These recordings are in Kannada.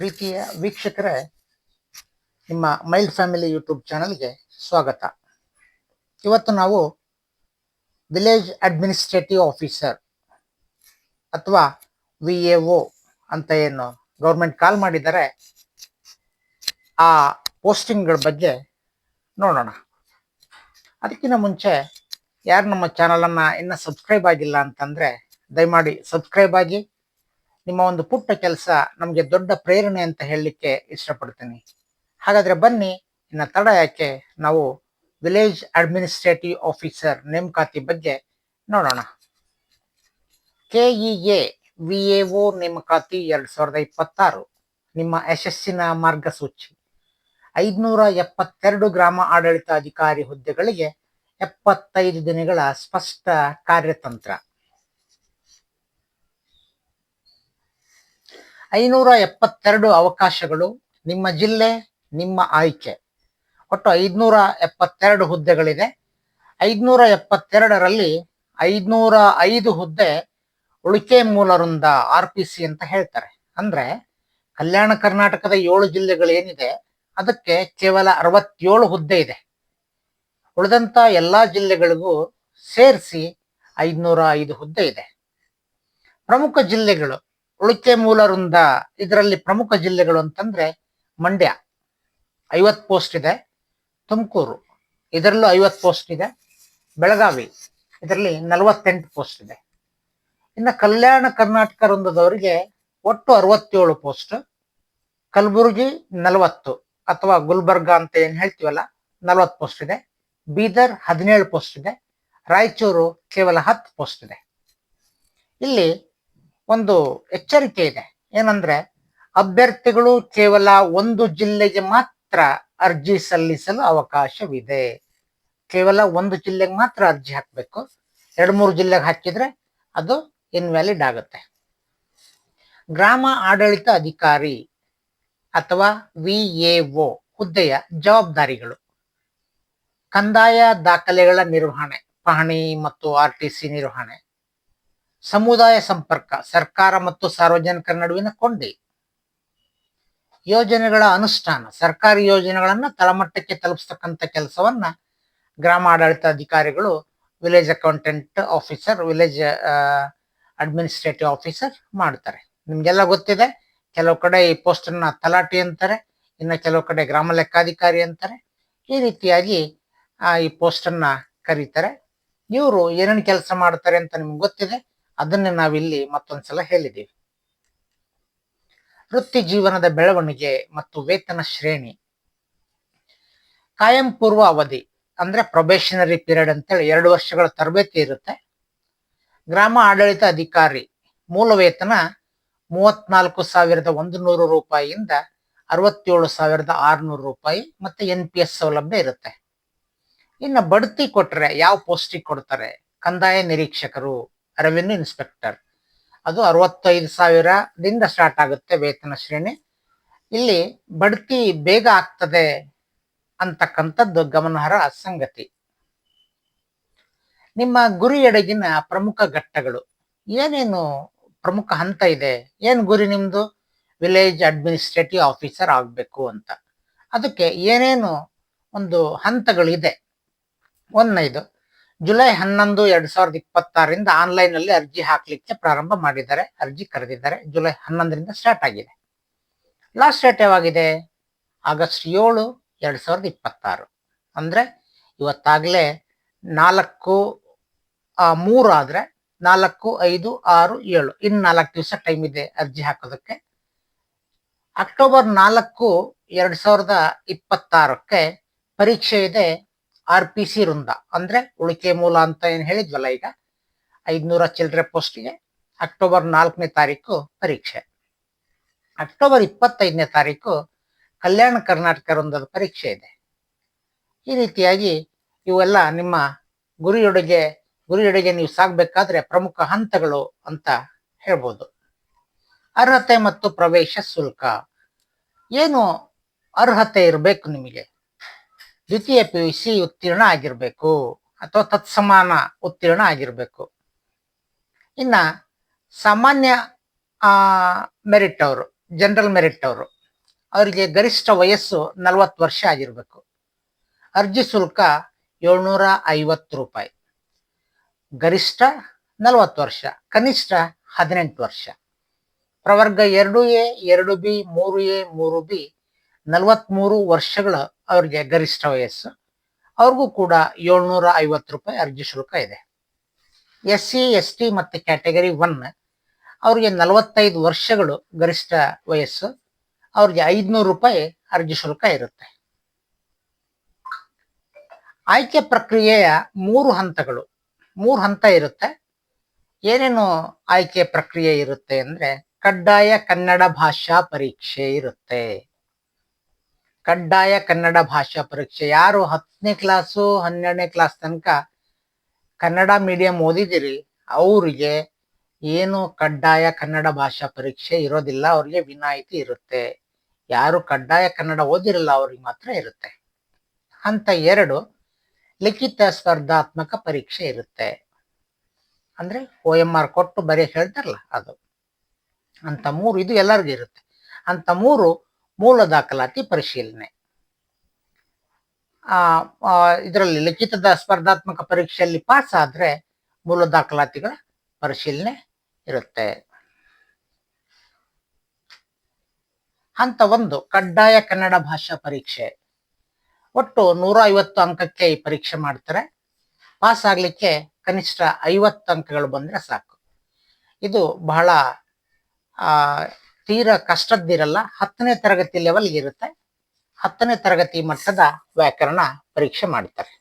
ಪ್ರೀತಿಯ ವೀಕ್ಷಕರೇ, ನಿಮ್ಮ ಮೈಲ್ಡ್ ಫ್ಯಾಮಿಲಿ ಯೂಟ್ಯೂಬ್ ಚಾನಲ್ಗೆ ಸ್ವಾಗತ. ಇವತ್ತು ನಾವು ವಿಲೇಜ್ ಅಡ್ಮಿನಿಸ್ಟ್ರೇಟಿವ್ ಆಫೀಸರ್ ಅಥವಾ VAO ಅಂತ ಏನು ಗೌರ್ಮೆಂಟ್ ಕಾಲ್ ಮಾಡಿದ್ದಾರೆ, ಆ ಪೋಸ್ಟಿಂಗ್ಗಳ ಬಗ್ಗೆ ನೋಡೋಣ. ಅದಕ್ಕಿಂತ ಮುಂಚೆ ಯಾರು ನಮ್ಮ ಚಾನಲನ್ನು ಇನ್ನೂ ಸಬ್ಸ್ಕ್ರೈಬ್ ಆಗಿಲ್ಲ ಅಂತಂದರೆ ದಯಮಾಡಿ ಸಬ್ಸ್ಕ್ರೈಬ್ ಆಗಿ. ನಿಮ್ಮ ಒಂದು ಪುಟ್ಟ ಕೆಲಸ ನಮಗೆ ದೊಡ್ಡ ಪ್ರೇರಣೆ ಅಂತ ಹೇಳಲಿಕ್ಕೆ ಇಷ್ಟಪಡ್ತೀನಿ. ಹಾಗಾದರೆ ಬನ್ನಿ, ಇನ್ನು ತಡ ಯಾಕೆ, ನಾವು ವಿಲೇಜ್ ಅಡ್ಮಿನಿಸ್ಟ್ರೇಟಿವ್ ಆಫೀಸರ್ ನೇಮಕಾತಿ ಬಗ್ಗೆ ನೋಡೋಣ. KEA VAO ನೇಮಕಾತಿ 2026 ನಿಮ್ಮ ಯಶಸ್ಸಿನ ಮಾರ್ಗಸೂಚಿ. 572 ಗ್ರಾಮ ಆಡಳಿತ ಅಧಿಕಾರಿ ಹುದ್ದೆಗಳಿಗೆ 75 ದಿನಗಳ ಸ್ಪಷ್ಟ ಕಾರ್ಯತಂತ್ರ. 572 ಅವಕಾಶಗಳು, ನಿಮ್ಮ ಜಿಲ್ಲೆ ನಿಮ್ಮ ಆಯ್ಕೆ. ಒಟ್ಟು 572 ಹುದ್ದೆಗಳಿದೆ. 572ರಲ್ಲಿ 505 ಹುದ್ದೆ ಉಳಿಕೆ ಮೂಲ ವೃಂದ RPC ಅಂತ ಹೇಳ್ತಾರೆ. ಅಂದ್ರೆ ಕಲ್ಯಾಣ ಕರ್ನಾಟಕದ 7 ಜಿಲ್ಲೆಗಳೇನಿದೆ ಅದಕ್ಕೆ ಕೇವಲ 67 ಹುದ್ದೆ ಇದೆ. ಉಳಿದಂತ ಎಲ್ಲಾ ಜಿಲ್ಲೆಗಳಿಗೂ ಸೇರಿಸಿ 505 ಹುದ್ದೆ ಇದೆ. ಪ್ರಮುಖ ಜಿಲ್ಲೆಗಳು ಉಳಿಕೆ ಮೂಲ ವೃಂದ, ಇದರಲ್ಲಿ ಪ್ರಮುಖ ಜಿಲ್ಲೆಗಳು ಅಂತಂದ್ರೆ ಮಂಡ್ಯ 50 ಪೋಸ್ಟ್ ಇದೆ, ತುಮಕೂರು ಇದರಲ್ಲೂ 50 ಪೋಸ್ಟ್ ಇದೆ, ಬೆಳಗಾವಿ ಇದರಲ್ಲಿ 48 ಪೋಸ್ಟ್ ಇದೆ. ಇನ್ನು ಕಲ್ಯಾಣ ಕರ್ನಾಟಕ ವೃಂದದವರಿಗೆ ಒಟ್ಟು 67 ಪೋಸ್ಟ್, ಕಲಬುರಗಿ 40 ಅಥವಾ ಗುಲ್ಬರ್ಗ ಅಂತ ಏನ್ ಹೇಳ್ತೀವಲ್ಲ 40 ಪೋಸ್ಟ್ ಇದೆ, ಬೀದರ್ 17 ಪೋಸ್ಟ್ ಇದೆ, ರಾಯಚೂರು ಕೇವಲ 10 ಪೋಸ್ಟ್ ಇದೆ. ಇಲ್ಲಿ ಒಂದು ಎಚ್ಚರಿಕೆ ಇದೆ, ಏನಂದ್ರೆ ಅಭ್ಯರ್ಥಿಗಳು ಕೇವಲ ಒಂದು ಜಿಲ್ಲೆಗೆ ಮಾತ್ರ ಅರ್ಜಿ ಸಲ್ಲಿಸಲು ಅವಕಾಶವಿದೆ. ಕೇವಲ ಒಂದು ಜಿಲ್ಲೆಗೆ ಮಾತ್ರ ಅರ್ಜಿ ಹಾಕಬೇಕು. 2-3 ಜಿಲ್ಲೆಗೆ ಹಾಕಿದ್ರೆ ಅದು ಇನ್ವ್ಯಾಲಿಡ್ ಆಗುತ್ತೆ. ಗ್ರಾಮ ಆಡಳಿತ ಅಧಿಕಾರಿ ಅಥವಾ VAO ಹುದ್ದೆಯ ಜವಾಬ್ದಾರಿಗಳು: ಕಂದಾಯ ದಾಖಲೆಗಳ ನಿರ್ವಹಣೆ, ಪಹಣಿ ಮತ್ತು RTC ನಿರ್ವಹಣೆ, ಸಮುದಾಯ ಸಂಪರ್ಕ, ಸರ್ಕಾರ ಮತ್ತು ಸಾರ್ವಜನಿಕರ ನಡುವಿನ ಕೊಂಡಿ, ಯೋಜನೆಗಳ ಅನುಷ್ಠಾನ, ಸರ್ಕಾರಿ ಯೋಜನೆಗಳನ್ನ ತಳಮಟ್ಟಕ್ಕೆ ತಲುಪಿಸ್ತಕ್ಕಂಥ ಕೆಲಸವನ್ನ ಗ್ರಾಮ ಆಡಳಿತ ಅಧಿಕಾರಿಗಳು village accountant officer, village administrative officer ಮಾಡ್ತಾರೆ. ನಿಮ್ಗೆಲ್ಲ ಗೊತ್ತಿದೆ, ಕೆಲವು ಕಡೆ ಈ ಪೋಸ್ಟ್ ಅನ್ನ ತಲಾಟಿ ಅಂತಾರೆ, ಇನ್ನು ಕೆಲವು ಕಡೆ ಗ್ರಾಮ ಲೆಕ್ಕಾಧಿಕಾರಿ ಅಂತಾರೆ. ಈ ರೀತಿಯಾಗಿ ಈ ಪೋಸ್ಟ್ ಅನ್ನ ಕರೀತಾರೆ. ಇವರು ಏನೇನು ಕೆಲಸ ಮಾಡ್ತಾರೆ ಅಂತ ನಿಮ್ಗೆ ಗೊತ್ತಿದೆ, ಅದನ್ನೇ ನಾವಿಲ್ಲಿ ಮತ್ತೊಂದ್ಸಲ ಹೇಳಿದ್ದೀವಿ. ವೃತ್ತಿ ಜೀವನದ ಬೆಳವಣಿಗೆ ಮತ್ತು ವೇತನ ಶ್ರೇಣಿ: ಕಾಯಂ ಪೂರ್ವ ಅವಧಿ ಅಂದ್ರೆ ಪ್ರೊಬೇಷನರಿ ಪೀರಿಯಡ್ ಅಂತೇಳಿ 2 ವರ್ಷಗಳ ತರಬೇತಿ ಇರುತ್ತೆ. ಗ್ರಾಮ ಆಡಳಿತ ಅಧಿಕಾರಿ ಮೂಲ ವೇತನ 34,100 ರೂಪಾಯಿಯಿಂದ 67,600 ರೂಪಾಯಿ ಮತ್ತೆ NPS ಸೌಲಭ್ಯ ಇರುತ್ತೆ. ಇನ್ನು ಬಡ್ತಿ ಕೊಟ್ರೆ ಯಾವ ಪೋಸ್ಟಿಗೆ ಕೊಡ್ತಾರೆ? ಕಂದಾಯ ನಿರೀಕ್ಷಕರು, ರೆವಿನ್ಯೂ ಇನ್ಸ್ಪೆಕ್ಟರ್, ಅದು 65,000ದಿಂದ ಸ್ಟಾರ್ಟ್ ಆಗುತ್ತೆ ವೇತನ ಶ್ರೇಣಿ. ಇಲ್ಲಿ ಬಡ್ತಿ ಬೇಗ ಆಗ್ತದೆ ಅಂತಕ್ಕಂಥದ್ದು ಗಮನಾರ್ಹ ಸಂಗತಿ. ನಿಮ್ಮ ಗುರಿಯೆಡೆಗಿನ ಪ್ರಮುಖ ಘಟ್ಟಗಳು: ಏನೇನು ಪ್ರಮುಖ ಹಂತ ಇದೆ? ಏನ್ ಗುರಿ ನಿಮ್ದು? ವಿಲೇಜ್ ಅಡ್ಮಿನಿಸ್ಟ್ರೇಟಿವ್ ಆಫೀಸರ್ ಆಗ್ಬೇಕು ಅಂತ. ಅದಕ್ಕೆ ಏನೇನು ಒಂದು ಹಂತಗಳಿದೆ? 1ನೇದು, ಜುಲೈ 11, 2026ರಿಂದ ಆನ್ಲೈನ್ ಅಲ್ಲಿ ಅರ್ಜಿ ಹಾಕ್ಲಿಕ್ಕೆ ಪ್ರಾರಂಭ ಮಾಡಿದ್ದಾರೆ, ಅರ್ಜಿ ಕರೆದಿದ್ದಾರೆ. ಜುಲೈ 11ರಿಂದ ಸ್ಟಾರ್ಟ್ ಆಗಿದೆ. ಲಾಸ್ಟ್ ಡೇಟ್ ಯಾವಾಗಿದೆ? ಆಗಸ್ಟ್ 7, 2026. ಅಂದ್ರೆ ಇವತ್ತಾಗ್ಲೇ 4/3 ಆದ್ರೆ 4, 5, 6, 7 ಇನ್ನು 4 ದಿವಸ ಟೈಮ್ ಇದೆ ಅರ್ಜಿ ಹಾಕೋದಕ್ಕೆ. ಅಕ್ಟೋಬರ್ 4, 2026ಕ್ಕೆ ಪರೀಕ್ಷೆ ಇದೆ. RPC ವೃಂದ ಅಂದ್ರೆ ಉಳಿಕೆ ಮೂಲ ಅಂತ ಏನ್ ಹೇಳಿದ್ವಲ್ಲ, ಈಗ 500 ಚಿಲ್ಲರೆ ಪೋಸ್ಟ್ಗೆ ಅಕ್ಟೋಬರ್ 4ನೇ ತಾರೀಕು ಪರೀಕ್ಷೆ. ಅಕ್ಟೋಬರ್ 25ನೇ ತಾರೀಕು ಕಲ್ಯಾಣ ಕರ್ನಾಟಕ ವೃಂದದ ಪರೀಕ್ಷೆ ಇದೆ. ಈ ರೀತಿಯಾಗಿ ಇವೆಲ್ಲ ನಿಮ್ಮ ಗುರಿಯೊಡೆಗೆ ನೀವು ಸಾಗಬೇಕಾದ್ರೆ ಪ್ರಮುಖ ಹಂತಗಳು ಅಂತ ಹೇಳ್ಬೋದು. ಅರ್ಹತೆ ಮತ್ತು ಪ್ರವೇಶ ಶುಲ್ಕ: ಏನು ಅರ್ಹತೆ ಇರಬೇಕು ನಿಮಗೆ? ದ್ವಿತೀಯ PUC ಉತ್ತೀರ್ಣ ಆಗಿರ್ಬೇಕು ಅಥವಾ ತತ್ಸಮಾನ ಉತ್ತೀರ್ಣ ಆಗಿರ್ಬೇಕು. ಇನ್ನ ಸಾಮಾನ್ಯ ಮೆರಿಟ್ ಅವರು ಜನರಲ್ ಮೆರಿಟ್ ಅವರು, ಅವರಿಗೆ ಗರಿಷ್ಠ ವಯಸ್ಸು 40 ವರ್ಷ ಆಗಿರಬೇಕು. ಅರ್ಜಿ ಶುಲ್ಕ 750 ರೂಪಾಯಿ. ಗರಿಷ್ಠ 40 ವರ್ಷ, ಕನಿಷ್ಠ 18 ವರ್ಷ. ಪ್ರವರ್ಗ 2A, 2B, 3A, 3B 43 ವರ್ಷಗಳ ಅವರಿಗೆ ಗರಿಷ್ಠ ವಯಸ್ಸು. ಅವ್ರಿಗೂ ಕೂಡ 750 ರೂಪಾಯಿ ಅರ್ಜಿ ಶುಲ್ಕ ಇದೆ. SC, ST ಮತ್ತು ಕ್ಯಾಟಗರಿ 1 ಅವ್ರಿಗೆ 45 ವರ್ಷಗಳು ಗರಿಷ್ಠ ವಯಸ್ಸು, ಅವ್ರಿಗೆ 500 ರೂಪಾಯಿ ಅರ್ಜಿ ಶುಲ್ಕ ಇರುತ್ತೆ. ಆಯ್ಕೆ ಪ್ರಕ್ರಿಯೆಯ 3 ಹಂತಗಳು, 3 ಹಂತ ಇರುತ್ತೆ. ಏನೇನು ಆಯ್ಕೆ ಪ್ರಕ್ರಿಯೆ ಇರುತ್ತೆ ಅಂದ್ರೆ, ಕಡ್ಡಾಯ ಕನ್ನಡ ಭಾಷಾ ಪರೀಕ್ಷೆ ಇರುತ್ತೆ. ಕಡ್ಡಾಯ ಕನ್ನಡ ಭಾಷಾ ಪರೀಕ್ಷೆ. ಯಾರು 10ನೇ ಕ್ಲಾಸು 12ನೇ ಕ್ಲಾಸ್ ತನಕ ಕನ್ನಡ ಮೀಡಿಯಂ ಓದಿದಿರಿ ಅವರಿಗೆ ಏನು ಕಡ್ಡಾಯ ಕನ್ನಡ ಭಾಷಾ ಪರೀಕ್ಷೆ ಇರೋದಿಲ್ಲ, ಅವ್ರಿಗೆ ವಿನಾಯಿತಿ ಇರುತ್ತೆ. ಯಾರು ಕಡ್ಡಾಯ ಕನ್ನಡ ಓದಿರಲ್ಲ ಅವ್ರಿಗೆ ಮಾತ್ರ ಇರುತ್ತೆ. ಹಂತ 2 ಲಿಖಿತ ಸ್ಪರ್ಧಾತ್ಮಕ ಪರೀಕ್ಷೆ ಇರುತ್ತೆ. ಅಂದ್ರೆ OMR ಕೊಟ್ಟು ಬರೆಯಕ್ಕೆ ಹೇಳ್ತಾರಲ್ಲ ಅದು. ಹಂತ 3 ಇದು ಎಲ್ಲರಿಗೂ ಇರುತ್ತೆ. ಹಂತ 3 ಮೂಲ ದಾಖಲಾತಿ ಪರಿಶೀಲನೆ. ಇದರಲ್ಲಿ ಲಿಖಿತದ ಸ್ಪರ್ಧಾತ್ಮಕ ಪರೀಕ್ಷೆಯಲ್ಲಿ ಪಾಸ್ ಆದ್ರೆ ಮೂಲ ದಾಖಲಾತಿಗಳ ಪರಿಶೀಲನೆ ಇರುತ್ತೆ. ಹಂತ 1 ಕಡ್ಡಾಯ ಕನ್ನಡ ಭಾಷಾ ಪರೀಕ್ಷೆ. ಒಟ್ಟು 150 ಅಂಕಕ್ಕೆ ಈ ಪರೀಕ್ಷೆ ಮಾಡ್ತಾರೆ. ಪಾಸ್ ಆಗ್ಲಿಕ್ಕೆ ಕನಿಷ್ಠ 50 ಅಂಕಗಳು ಬಂದ್ರೆ ಸಾಕು. ಇದು ಬಹಳ ತೀರಾ ಕಷ್ಟದ್ದಿರಲ್ಲ. 10ನೇ ತರಗತಿ ಲೆವೆಲ್ಗೆ ಇರುತ್ತೆ. 10ನೇ ತರಗತಿ ಮಟ್ಟದ ವ್ಯಾಕರಣ ಪರೀಕ್ಷೆ ಮಾಡ್ತಾರೆ.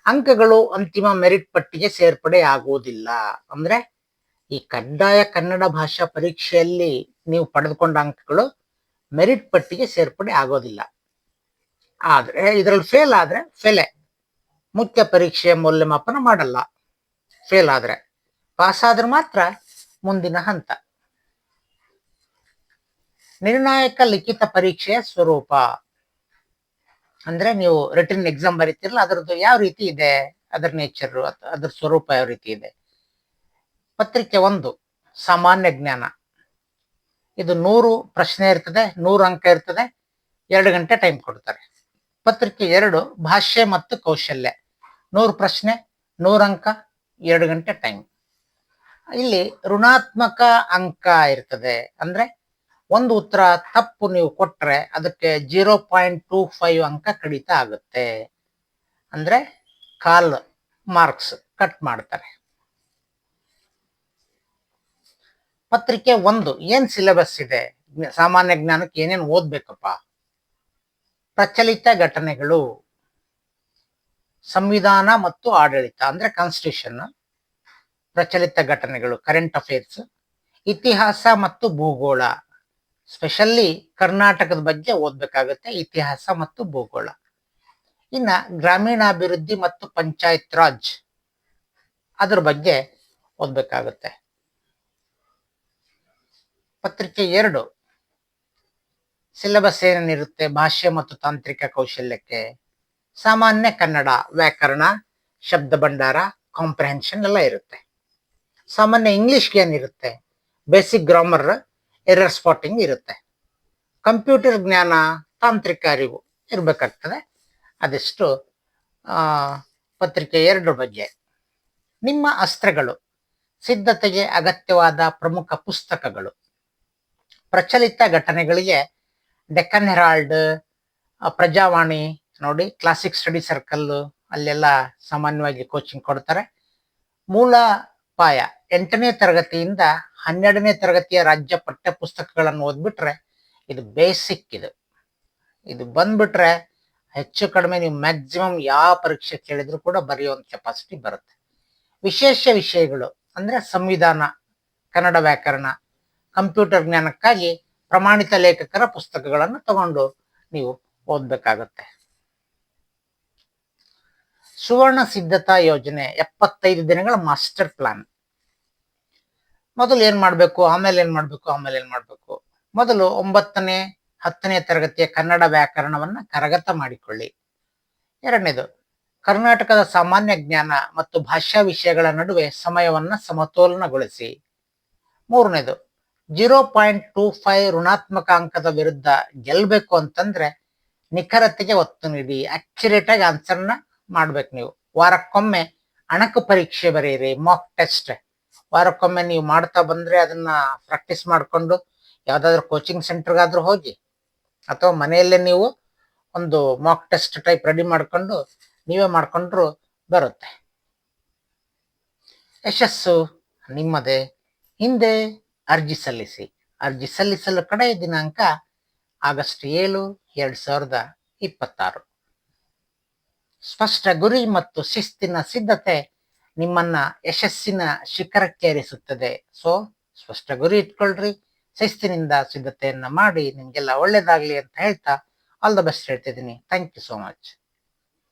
ಅಂಕಗಳು ಅಂತಿಮ ಮೆರಿಟ್ ಪಟ್ಟಿಗೆ ಸೇರ್ಪಡೆ ಆಗುವುದಿಲ್ಲ. ಅಂದ್ರೆ ಈ ಕಡ್ಡಾಯ ಕನ್ನಡ ಭಾಷಾ ಪರೀಕ್ಷೆಯಲ್ಲಿ ನೀವು ಪಡೆದುಕೊಂಡ ಅಂಕಗಳು ಮೆರಿಟ್ ಪಟ್ಟಿಗೆ ಸೇರ್ಪಡೆ ಆಗೋದಿಲ್ಲ. ಆದ್ರೆ ಇದರಲ್ಲಿ ಫೇಲ್ ಆದ್ರೆ ಫೇಲೆ, ಮುಖ್ಯ ಪರೀಕ್ಷೆಯ ಮೌಲ್ಯಮಾಪನ ಮಾಡಲ್ಲ. ಫೇಲ್ ಆದ್ರೆ, ಪಾಸ್ ಆದ್ರೆ ಮಾತ್ರ ಮುಂದಿನ ಹಂತ. ನಿರ್ಣಾಯಕ ಲಿಖಿತ ಪರೀಕ್ಷೆಯ ಸ್ವರೂಪ ಅಂದ್ರೆ ನೀವು ರಿಟನ್ ಎಕ್ಸಾಮ್ ಬರೀತಿರಲ್ಲ, ಅದರದ್ದು ಯಾವ ರೀತಿ ಇದೆ, ಅದರ ನೇಚರ್, ಅದರ ಸ್ವರೂಪ ಯಾವ ರೀತಿ ಇದೆ. ಪತ್ರಿಕೆ 1 ಸಾಮಾನ್ಯ ಜ್ಞಾನ. ಇದು 100 ಪ್ರಶ್ನೆ ಇರ್ತದೆ, 100 ಅಂಕ ಇರ್ತದೆ, 2 ಗಂಟೆ ಟೈಮ್ ಕೊಡ್ತಾರೆ. ಪತ್ರಿಕೆ 2 ಭಾಷೆ ಮತ್ತು ಕೌಶಲ್ಯ. 100 ಪ್ರಶ್ನೆ, 100 ಅಂಕ, 2 ಗಂಟೆ ಟೈಮ್. ಇಲ್ಲಿ ಋಣಾತ್ಮಕ ಅಂಕ ಇರ್ತದೆ. ಅಂದ್ರೆ ಒಂದು ಉತ್ತರ ತಪ್ಪು ನೀವು ಕೊಟ್ರೆ ಅದಕ್ಕೆ 0.25 ಅಂಕ ಕಡಿತ ಆಗುತ್ತೆ. ಅಂದ್ರೆ ಕಾಲ್ ಮಾರ್ಕ್ಸ್ ಕಟ್ ಮಾಡ್ತಾರೆ. ಪತ್ರಿಕೆ 1 ಏನ್ ಸಿಲೆಬಸ್ ಇದೆ, ಸಾಮಾನ್ಯ ಜ್ಞಾನಕ್ಕೆ ಏನೇನು ಓದ್ಬೇಕಪ್ಪ. ಪ್ರಚಲಿತ ಘಟನೆಗಳು, ಸಂವಿಧಾನ ಮತ್ತು ಆಡಳಿತ ಅಂದ್ರೆ ಕಾನ್ಸ್ಟಿಟ್ಯೂಷನ್, ಪ್ರಚಲಿತ ಘಟನೆಗಳು ಕರೆಂಟ್ ಅಫೇರ್ಸ್, ಇತಿಹಾಸ ಮತ್ತು ಭೂಗೋಳ, ಸ್ಪೆಷಲಿ ಕರ್ನಾಟಕದ ಬಗ್ಗೆ ಓದ್ಬೇಕಾಗುತ್ತೆ, ಇತಿಹಾಸ ಮತ್ತು ಭೂಗೋಳ. ಇನ್ನ ಗ್ರಾಮೀಣಾಭಿವೃದ್ಧಿ ಮತ್ತು ಪಂಚಾಯತ್ ರಾಜ್ ಅದ್ರ ಬಗ್ಗೆ ಓದ್ಬೇಕಾಗುತ್ತೆ. ಪತ್ರಿಕೆ 2 ಸಿಲೆಬಸ್ ಏನೇನಿರುತ್ತೆ, ಭಾಷೆ ಮತ್ತು ತಾಂತ್ರಿಕ ಕೌಶಲ್ಯಕ್ಕೆ ಸಾಮಾನ್ಯ ಕನ್ನಡ, ವ್ಯಾಕರಣ, ಶಬ್ದ ಭಂಡಾರ, ಕಾಂಪ್ರಹೆನ್ಷನ್ ಎಲ್ಲ ಇರುತ್ತೆ. ಸಾಮಾನ್ಯ ಇಂಗ್ಲಿಷ್ಗೆ ಏನಿರುತ್ತೆ, ಬೇಸಿಕ್ ಗ್ರಾಮರ್, ಎರರ್ ಸ್ಪಾಟಿಂಗ್ ಇರುತ್ತೆ. ಕಂಪ್ಯೂಟರ್ ಜ್ಞಾನ, ತಾಂತ್ರಿಕ ಅರಿವು ಇರಬೇಕಾಗ್ತದೆ. ಅದೆಷ್ಟು ಪತ್ರಿಕೆ 2 ಬಗ್ಗೆ. ನಿಮ್ಮ ಅಸ್ತ್ರಗಳು, ಸಿದ್ಧತೆಗೆ ಅಗತ್ಯವಾದ ಪ್ರಮುಖ ಪುಸ್ತಕಗಳು. ಪ್ರಚಲಿತ ಘಟನೆಗಳಿಗೆ ಡೆಕ್ಕನ್ ಹೆರಾಲ್ಡ್, ಪ್ರಜಾವಾಣಿ ನೋಡಿ, ಕ್ಲಾಸಿಕ್ ಸ್ಟಡಿ ಸರ್ಕಲ್ ಅಲ್ಲೆಲ್ಲ ಸಾಮಾನ್ಯವಾಗಿ ಕೋಚಿಂಗ್ ಕೊಡ್ತಾರೆ. ಮೂಲ ಪಾಯ 8ನೇ ತರಗತಿಯಿಂದ 12ನೇ ತರಗತಿಯ ರಾಜ್ಯ ಪಠ್ಯ ಪುಸ್ತಕಗಳನ್ನು ಓದ್ಬಿಟ್ರೆ ಇದು ಬೇಸಿಕ್. ಇದು ಬಂದ್ಬಿಟ್ರೆ ಹೆಚ್ಚು ಕಡಿಮೆ ನೀವು ಮ್ಯಾಕ್ಸಿಮಮ್ ಯಾವ ಪರೀಕ್ಷೆ ಕೇಳಿದ್ರು ಕೂಡ ಬರೆಯುವಂತ ಕೆಪಾಸಿಟಿ ಬರುತ್ತೆ. ವಿಶೇಷ ವಿಷಯಗಳು ಅಂದ್ರೆ ಸಂವಿಧಾನ, ಕನ್ನಡ ವ್ಯಾಕರಣ, ಕಂಪ್ಯೂಟರ್ ಜ್ಞಾನಕ್ಕಾಗಿ ಪ್ರಮಾಣಿತ ಲೇಖಕರ ಪುಸ್ತಕಗಳನ್ನು ತಗೊಂಡು ನೀವು ಓದ್ಬೇಕಾಗತ್ತೆ. ಸುವರ್ಣ ಸಿದ್ಧತಾ ಯೋಜನೆ 75 ದಿನಗಳ ಮಾಸ್ಟರ್ ಪ್ಲಾನ್. ಮೊದಲು ಏನ್ ಮಾಡ್ಬೇಕು, ಆಮೇಲೆ ಏನ್ ಮಾಡ್ಬೇಕು. ಮೊದಲು 9ನೇ 10ನೇ ತರಗತಿಯ ಕನ್ನಡ ವ್ಯಾಕರಣವನ್ನ ಕರಗತ ಮಾಡಿಕೊಳ್ಳಿ. 2ನೇದು ಕರ್ನಾಟಕದ ಸಾಮಾನ್ಯ ಜ್ಞಾನ ಮತ್ತು ಭಾಷಾ ವಿಷಯಗಳ ನಡುವೆ ಸಮಯವನ್ನ ಸಮತೋಲನಗೊಳಿಸಿ. 3ನೇದು 0.25 ಋಣಾತ್ಮಕ ಅಂಕದ ವಿರುದ್ಧ ಗೆಲ್ಬೇಕು ಅಂತಂದ್ರೆ ನಿಖರತೆಗೆ ಒತ್ತು ನೀಡಿ ಅಕ್ಯುರೇಟ್ ಆಗಿ ಆನ್ಸರ್ನ ಮಾಡ್ಬೇಕು. ನೀವು ವಾರಕ್ಕೊಮ್ಮೆ ಅಣಕು ಪರೀಕ್ಷೆ ಬರೀರಿ, ಮಾಕ್ ಟೆಸ್ಟ್ ವಾರಕ್ಕೊಮ್ಮೆ ನೀವು ಮಾಡ್ತಾ ಬಂದ್ರೆ ಅದನ್ನ ಪ್ರಾಕ್ಟೀಸ್ ಮಾಡಿಕೊಂಡು ಯಾವ್ದಾದ್ರು ಕೋಚಿಂಗ್ ಸೆಂಟರ್ಗಾದ್ರೂ ಹೋಗಿ ಅಥವಾ ಮನೆಯಲ್ಲೇ ನೀವು ಒಂದು ಮಾಕ್ ಟೆಸ್ಟ್ ಟೈಪ್ ರೆಡಿ ಮಾಡ್ಕೊಂಡು ನೀವೇ ಮಾಡ್ಕೊಂಡ್ರು ಬರುತ್ತೆ. ಯಶಸ್ಸು ನಿಮ್ಮದೇ. ಹಿಂದೆ ಅರ್ಜಿ ಸಲ್ಲಿಸಿ. ಅರ್ಜಿ ಸಲ್ಲಿಸಲು ಕಡೆಯ ದಿನಾಂಕ ಆಗಸ್ಟ್ 7, 2026. ಸ್ಪಷ್ಟ ಗುರಿ ಮತ್ತು ಶಿಸ್ತಿನ ಸಿದ್ಧತೆ ನಿಮ್ಮನ್ನ ಯಶಸ್ಸಿನ ಶಿಖರಕ್ಕೇರಿಸುತ್ತದೆ. ಸೊ ಸ್ಪಷ್ಟ ಗುರಿ ಇಟ್ಕೊಳ್ರಿ, ಶಿಸ್ತಿನಿಂದ ಸಿದ್ಧತೆಯನ್ನ ಮಾಡಿ, ನಿಮ್ಗೆಲ್ಲ ಒಳ್ಳೇದಾಗ್ಲಿ ಅಂತ ಹೇಳ್ತಾ ಆಲ್ ದ ಬೆಸ್ಟ್ ಹೇಳ್ತಿದ್ದೀನಿ. Thank you so much.